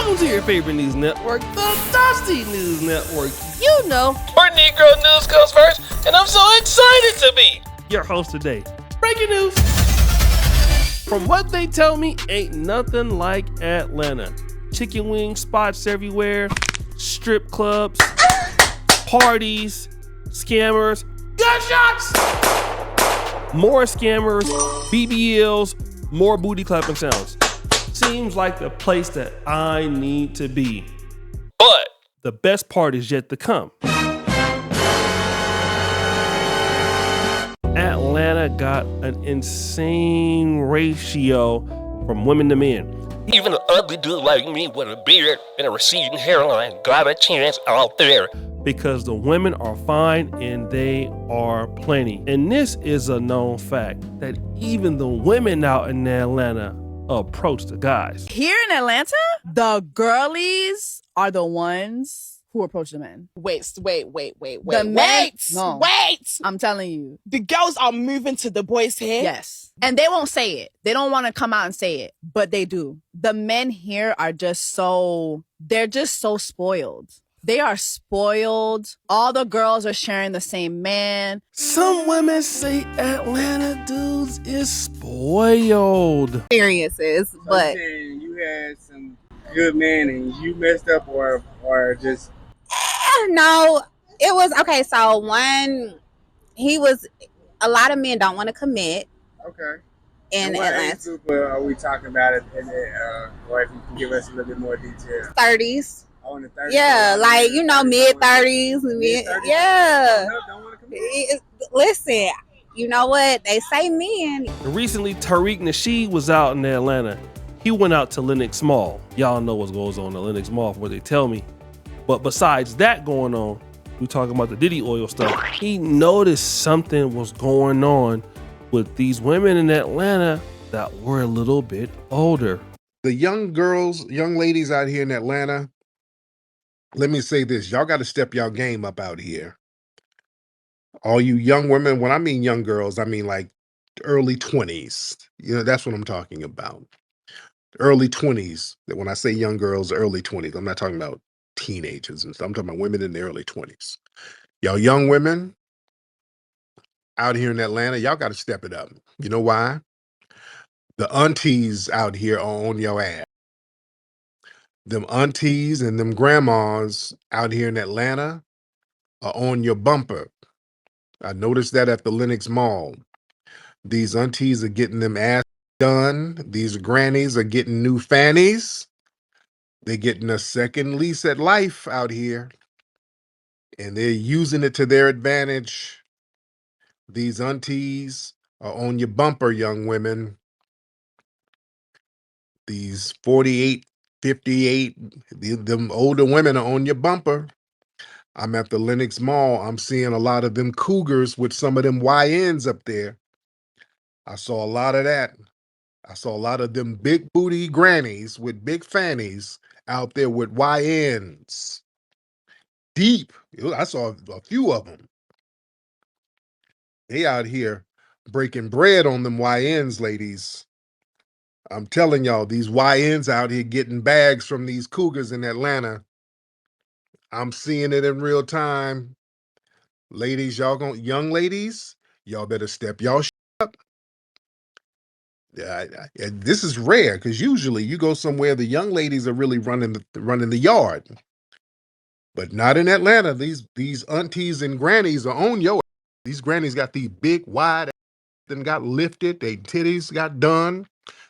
Welcome to your favorite news network, the Dusty News Network. You know, where Negro news comes first, and I'm so excited to be your host today. Breaking news. From what they tell me, ain't nothing like Atlanta. Chicken wing spots everywhere, strip clubs, parties, scammers, gunshots, more scammers, BBLs, more booty clapping sounds. Seems like the place that I need to be. But the best part is yet to come. Atlanta got an insane ratio from women to men. Even an ugly dude like me with a beard and a receding hairline got a chance out there. Because the women are fine and they are plenty. And this is a known fact that even the women out in Atlanta approach the guys. Here in Atlanta, the girlies are the ones who approach the men. Wait. The men, no. Wait! I'm telling you. The girls are moving to the boys here? Yes. And they won't say it. They don't want to come out and say it, but they do. The men here are they're just so spoiled. They are spoiled. All the girls are sharing the same man. Some women say Atlanta dudes is spoiled. Experiences, but you had some good men and you messed up, or just no, it was okay. So a lot of men don't want to commit. Okay. In what Atlanta, age group are we talking about it? Or if you can give us a little bit more detail. 30s. Oh, in the 30s. Yeah, like mid 30s. Yeah. Don't want to commit. Listen, you know what they say, men. Recently, Tariq Nasheed was out in Atlanta. He went out to Lenox Mall. Y'all know what goes on at Lenox Mall from what they tell me. But besides that going on, we talking about the Diddy oil stuff. He noticed something was going on with these women in Atlanta that were a little bit older. The young girls, young ladies out here in Atlanta, let me say this, y'all got to step y'all game up out here. All you young women, when I mean young girls, I mean like early 20s. You know, that's what I'm talking about. Early 20s. When I say young girls, early 20s, I'm not talking about teenagers and stuff. I'm talking about women in the early 20s. Y'all young women out here in Atlanta, y'all got to step it up. You know why? The aunties out here are on your ass. Them aunties and them grandmas out here in Atlanta are on your bumper. I noticed that at the Lenox Mall. These aunties are getting them ass done. These grannies are getting new fannies. They're getting a second lease at life out here. And they're using it to their advantage. These aunties are on your bumper, young women. These 48, 58, them older women are on your bumper. I'm at the Lenox Mall. I'm seeing a lot of them Cougars with some of them YNs up there. I saw a lot of that. I saw a lot of them big booty grannies with big fannies out there with YNs. Deep. I saw a few of them. They out here breaking bread on them YNs, ladies. I'm telling y'all, these YNs out here getting bags from these Cougars in Atlanta. I'm seeing it in real time. Ladies, young ladies, y'all better step y'all up. This is rare because usually you go somewhere, the young ladies are really running the yard. But not in Atlanta. These aunties and grannies are on your. These grannies got these big, wide, then got lifted. They titties got done.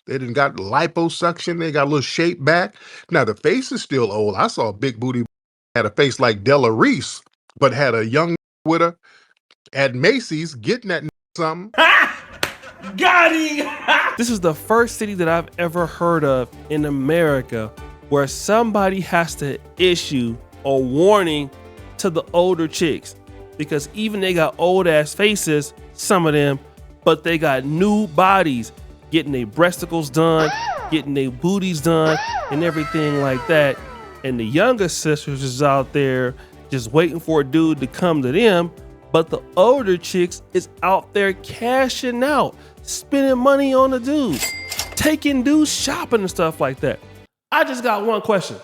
They done got liposuction. They got a little shape back. Now the face is still old. I saw a big booty had a face like Della Reese, but had a young with her at Macy's getting that something. Got him! This is the first city that I've ever heard of in America where somebody has to issue a warning to the older chicks, because even they got old ass faces, some of them, but they got new bodies, getting their breasticles done, getting their booties done, and everything like that. And the younger sisters is out there just waiting for a dude to come to them, but the older chicks is out there cashing out, spending money on the dudes, taking dudes shopping and stuff like that. I just got one question.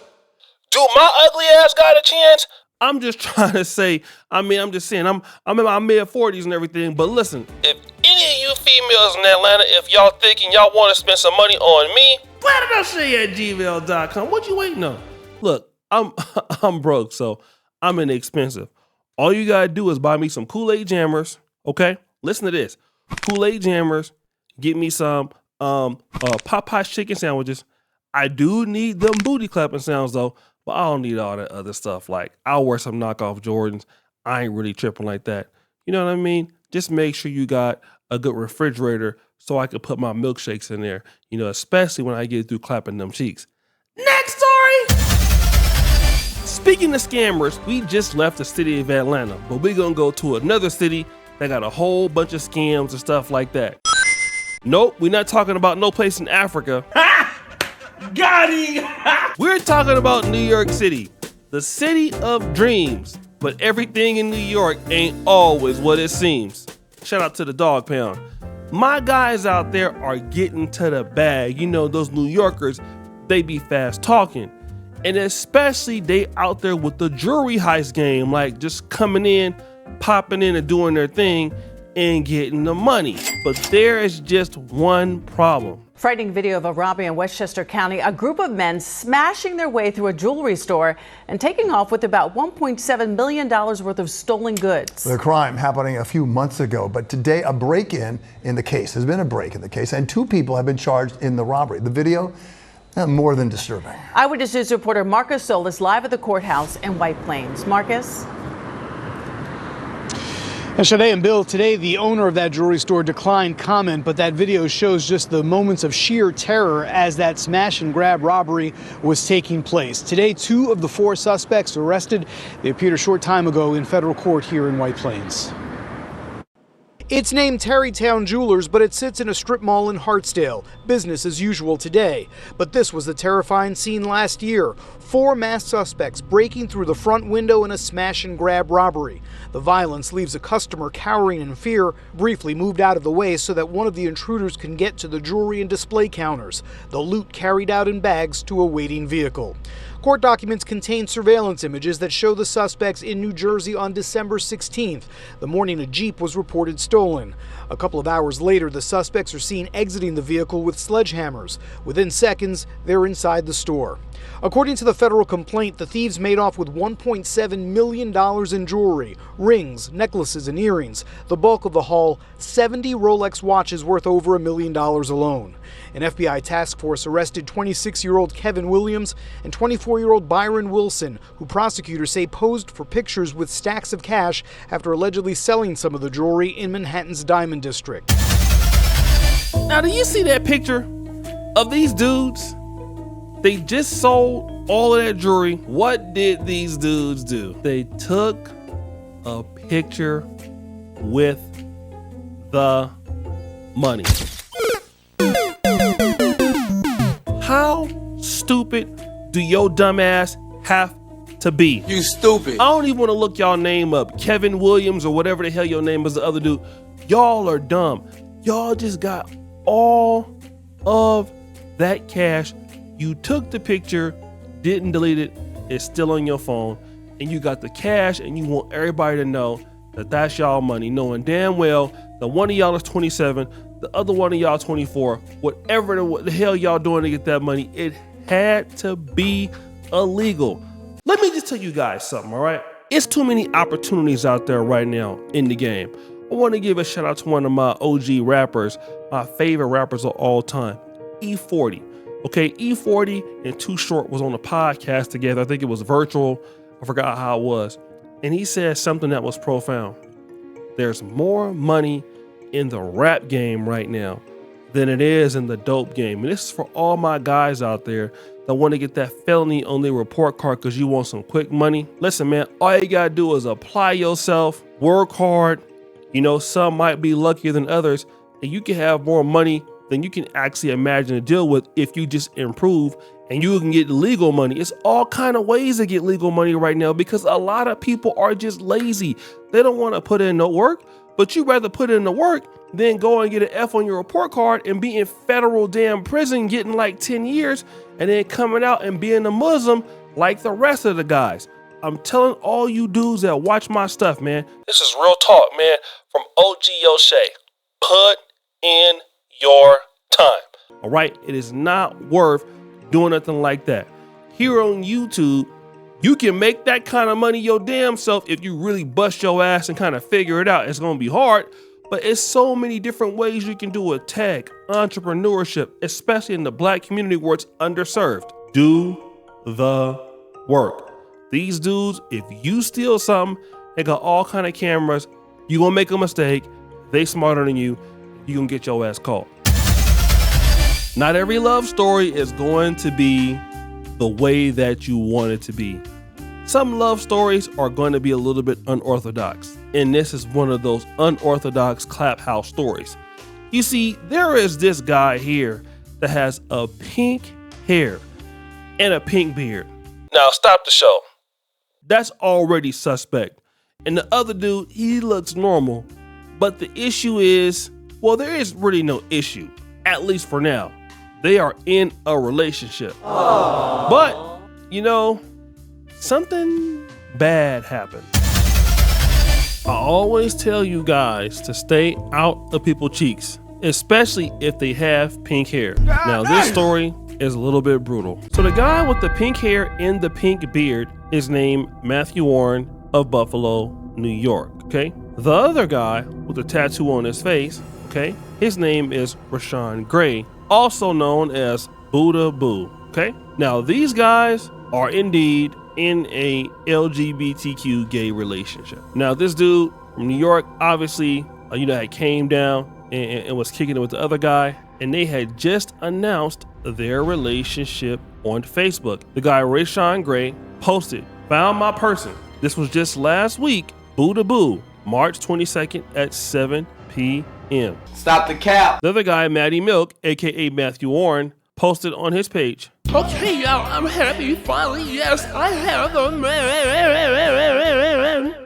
Do my ugly ass got a chance? I'm just trying to say, I'm just saying, I'm in my mid-40s and everything, but listen. If any of you females in Atlanta, if y'all thinking y'all want to spend some money on me, gladnasheed@gmail.com. What you waiting on? Look, I'm broke, so I'm inexpensive. All you gotta do is buy me some Kool-Aid Jammers, okay? Listen to this. Kool-Aid Jammers, get me some Popeye's chicken sandwiches. I do need them booty clapping sounds though, but I don't need all that other stuff. Like, I'll wear some knockoff Jordans. I ain't really tripping like that. You know what I mean? Just make sure you got a good refrigerator so I can put my milkshakes in there, you know, especially when I get through clapping them cheeks. Next story! Speaking of scammers, we just left the city of Atlanta, but we're gonna go to another city that got a whole bunch of scams and stuff like that. Nope, we're not talking about no place in Africa. Got him! We're talking about New York City, the city of dreams, but everything in New York ain't always what it seems. Shout out to the Dog Pound. My guys out there are getting to the bag. You know, those New Yorkers, they be fast talking. And especially they out there with the jewelry heist game, like just coming in, popping in and doing their thing and getting the money. But there is just one problem. Frightening video of a robbery in Westchester County. A group of men smashing their way through a jewelry store and taking off with about $1.7 million worth of stolen goods. The crime happening a few months ago, but today a break-in the case. There's been a break in the case, and 2 people have been charged in the robbery. The video, more than disturbing. Eyewitness News reporter Marcus Soul is live at the courthouse in White Plains. Marcus? And Sade and Bill, today the owner of that jewelry store declined comment, but that video shows just the moments of sheer terror as that smash and grab robbery was taking place. Today, 2 of the 4 suspects arrested. They appeared a short time ago in federal court here in White Plains. It's named Tarrytown Jewelers, but it sits in a strip mall in Hartsdale. Business as usual today. But this was the terrifying scene last year. 4 masked suspects breaking through the front window in a smash and grab robbery. The violence leaves a customer cowering in fear, briefly moved out of the way so that one of the intruders can get to the jewelry and display counters. The loot carried out in bags to a waiting vehicle. Court documents contain surveillance images that show the suspects in New Jersey on December 16th, the morning a Jeep was reported stolen. A couple of hours later, the suspects are seen exiting the vehicle with sledgehammers. Within seconds, they're inside the store. According to the federal complaint, the thieves made off with $1.7 million in jewelry, rings, necklaces, and earrings. The bulk of the haul, 70 Rolex watches worth over $1 million alone. An FBI task force arrested 26-year-old Kevin Williams and 24-year-old Byron Wilson, who prosecutors say posed for pictures with stacks of cash after allegedly selling some of the jewelry in Manhattan's Diamond District. Now, do you see that picture of these dudes? They just sold all of that jewelry. What did these dudes do? They took a picture with the money. How stupid do your dumb ass have to be? You stupid. I don't even want to look y'all name up. Kevin Williams or whatever the hell your name is, the other dude. Y'all are dumb. Y'all just got all of that cash. You took the picture, didn't delete it, it's still on your phone, and you got the cash and you want everybody to know that that's y'all money, knowing damn well that one of y'all is 27, the other one of y'all 24, whatever the hell y'all doing to get that money, it had to be illegal. Let me just tell you guys something, all right? It's too many opportunities out there right now in the game. I want to give a shout out to one of my OG rappers, my favorite rappers of all time, E40. Okay, E40 and Too Short was on a podcast together. I think it was virtual. I forgot how it was. And he said something that was profound. There's more money in the rap game right now than it is in the dope game. And this is for all my guys out there that want to get that felony on their report card because you want some quick money. Listen, man, all you got to do is apply yourself, work hard. You know, some might be luckier than others, and you can have more money than you can actually imagine to deal with if you just improve and you can get legal money. It's all kind of ways to get legal money right now because a lot of people are just lazy. They don't want to put in no work, but you rather put in the work then go and get an F on your report card and be in federal damn prison getting like 10 years and then coming out and being a Muslim like the rest of the guys. I'm telling all you dudes that watch my stuff, man. This is real talk, man, from OG O'Shea. Put in your time. All right? It is not worth doing nothing like that. Here on YouTube, you can make that kind of money your damn self if you really bust your ass and kind of figure it out. It's going to be hard, but it's so many different ways you can do it. Tech, entrepreneurship, especially in the black community where it's underserved. Do the work. These dudes, if you steal something, they got all kind of cameras. You gonna make a mistake. They smarter than you. You gonna get your ass caught. Not every love story is going to be the way that you want it to be. Some love stories are going to be a little bit unorthodox, and this is one of those unorthodox clap house stories. You see, there is this guy here that has a pink hair and a pink beard. Now stop the show. That's already suspect. And the other dude, he looks normal, but the issue is, well, there is really no issue, at least for now. They are in a relationship. Aww. But, you know, something bad happened. I always tell you guys to stay out of people's cheeks, especially if they have pink hair. Now, this story is a little bit brutal. So the guy with the pink hair and the pink beard is named Matthew Warren of Buffalo, New York, okay? The other guy with the tattoo on his face, okay, his name is Rashawn Gray, also known as Buddha Boo, okay? Now, these guys are indeed in a LGBTQ gay relationship. Now, this dude from New York, obviously, had came down and was kicking it with the other guy, and they had just announced their relationship on Facebook. The guy, Rashawn Gray, posted, "Found my person." This was just last week, Buddha Boo, March 22nd at 7 p.m. Stop the cap. The other guy, Matty Milk, aka Matthew Warren, posted on his page, Okay, y'all, I'm happy finally. Yes, I have them.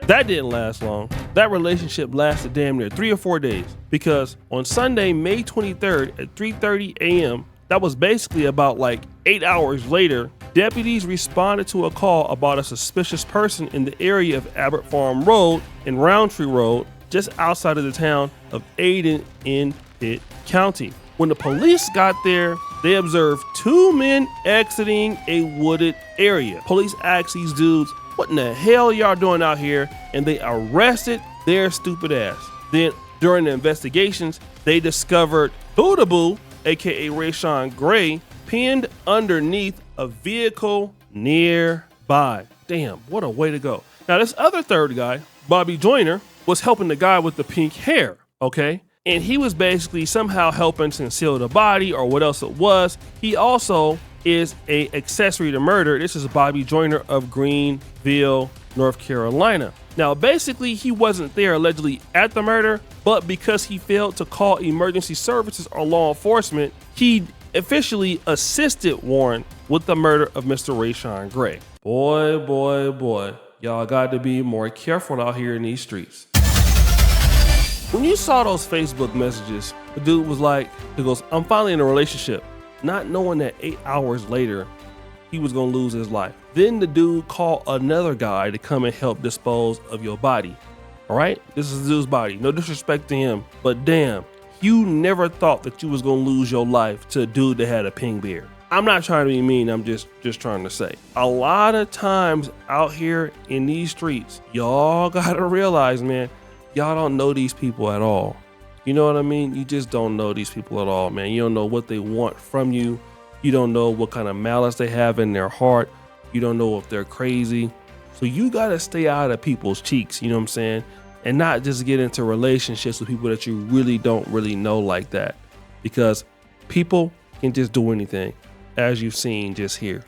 That didn't last long. That relationship lasted damn near 3 or 4 days, because on Sunday, May 23rd at 3:30 a.m., that was basically about like 8 hours later, deputies responded to a call about a suspicious person in the area of Abbott Farm Road and Roundtree Road, just outside of the town of Ayden in Pitt County. When the police got there, they observed 2 men exiting a wooded area. Police asked these dudes, "What in the hell y'all doing out here?" And they arrested their stupid ass. Then during the investigations, they discovered Buddha Boo, aka Rashawn Gray, pinned underneath a vehicle nearby. Damn, what a way to go. Now, this other third guy, Bobby Joyner, was helping the guy with the pink hair, okay? And he was basically somehow helping to conceal the body or what else it was. He also is a accessory to murder. This is Bobby Joyner of Greenville, North Carolina. Now, basically, he wasn't there allegedly at the murder, but because he failed to call emergency services or law enforcement, he officially assisted Warren with the murder of Mr. Rashawn Gray. Boy, boy, boy, y'all got to be more careful out here in these streets. When you saw those Facebook messages, the dude was like, he goes, "I'm finally in a relationship," not knowing that 8 hours later, he was gonna lose his life. Then the dude called another guy to come and help dispose of your body. All right, this is the dude's body. No disrespect to him, but damn, you never thought that you was gonna lose your life to a dude that had a pink beard. I'm not trying to be mean, I'm just trying to say. A lot of times out here in these streets, y'all gotta realize, man, y'all don't know these people at all. You know what I mean? You just don't know these people at all, man. You don't know what they want from you. You don't know what kind of malice they have in their heart. You don't know if they're crazy. So you gotta stay out of people's cheeks, you know what I'm saying? And not just get into relationships with people that you really don't really know like that. Because people can just do anything, as you've seen just here.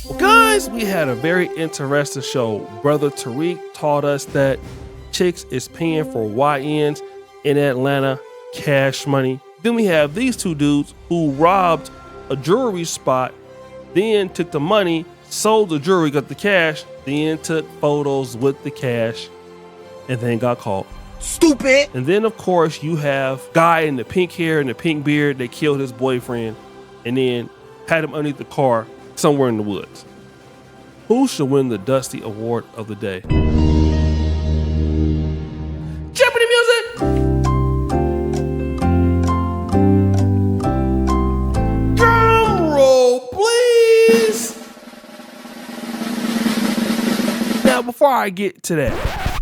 Well, guys, we had a very interesting show. Brother Tariq taught us that chicks is paying for YNs in Atlanta, cash money. Then we have these two dudes who robbed a jewelry spot, then took the money, sold the jewelry, got the cash, then took photos with the cash, and then got caught. Stupid. And then, of course, you have guy in the pink hair and the pink beard that killed his boyfriend and then had him underneath the car somewhere in the woods. Who should win the Dusty Award of the day? Jeopardy music! Drum roll, please! Now, before I get to that,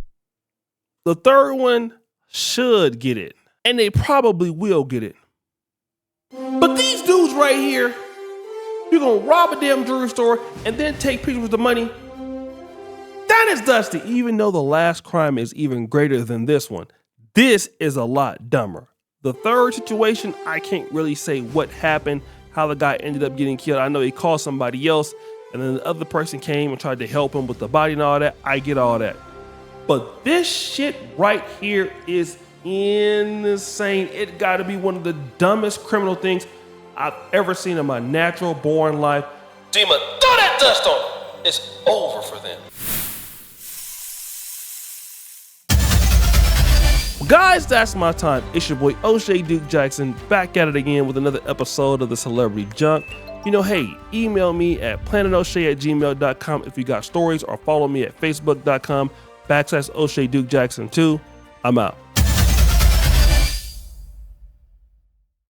the third one should get it, and they probably will get it. But these dudes right here, you're gonna rob a damn jewelry store and then take pictures with the money. That is Dusty, even though the last crime is even greater than this one. This is a lot dumber. The third situation, I can't really say what happened, how the guy ended up getting killed. I know he called somebody else, and then the other person came and tried to help him with the body and all that. I get all that. But this shit right here is insane. It gotta be one of the dumbest criminal things I've ever seen in my natural born life. Demon, throw that dust on them. It's over for them. Guys, that's my time. It's your boy O'Shea Duke Jackson back at it again with another episode of the Celebrity Junk. You know, hey, email me at planetoshay@gmail.com if you got stories, or follow me at facebook.com/O'Shea Duke Jackson 2. I'm out.